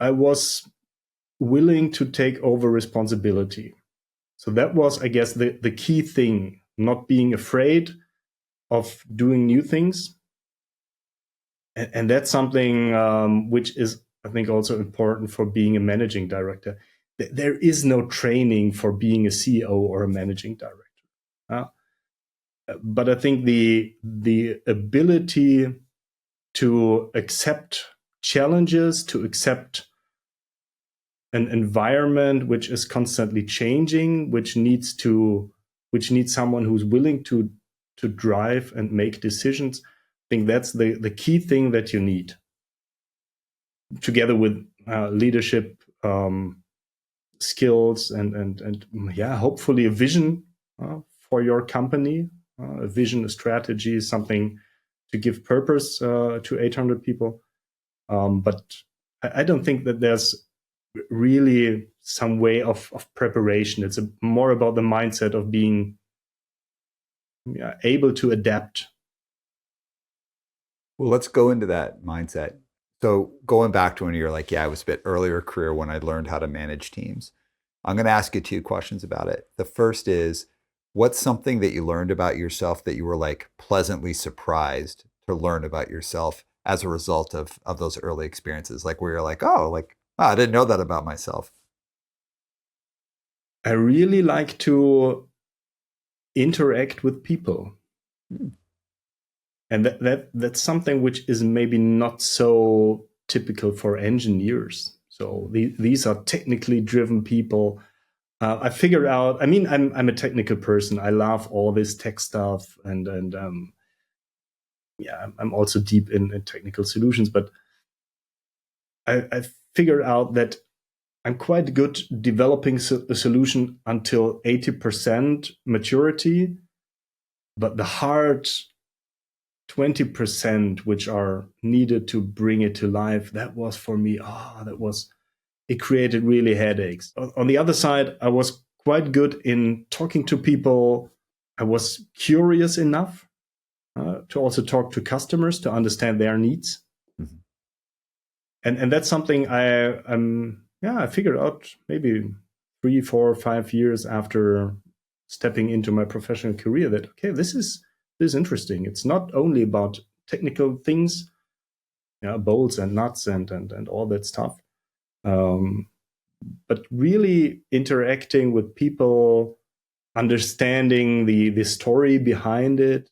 I was willing to take over responsibility. So that was, I guess, the key thing, not being afraid of doing new things. And that's something which is, I think, also important for being a managing director. There is no training for being a CEO or a managing director. But I think the ability to accept challenges, to accept an environment which is constantly changing, which needs someone who's willing to drive and make decisions. I think that's the key thing that you need, together with leadership skills and hopefully a vision for your company, a vision, a strategy, something to give purpose to 800 people. But I don't think that there's really some way of preparation. It's more about the mindset of being able to adapt. Well, let's go into that mindset. So going back to when you're like, yeah, I was a bit earlier career when I learned how to manage teams. I'm going to ask you two questions about it. The first is, what's something that you learned about yourself that you were like pleasantly surprised to learn about yourself as a result of those early experiences? Like where you're like, oh, I didn't know that about myself. I really like to interact with people. And that's something which is maybe not so typical for engineers. So these are technically driven people. I figured out. I mean, I'm a technical person. I love all this tech stuff, and I'm also deep in technical solutions. But I figured out that I'm quite good developing a solution until 80% maturity, but the hard 20% which are needed to bring it to life, that was for me, it created really headaches. On the other side, I was quite good in talking to people. I was curious enough to also talk to customers to understand their needs. Mm-hmm. And that's something I figured out maybe 3, 4, 5 years after stepping into my professional career, that, okay, this is interesting. It's not only about technical things, bolts and nuts and all that stuff, but really interacting with people, understanding the story behind it,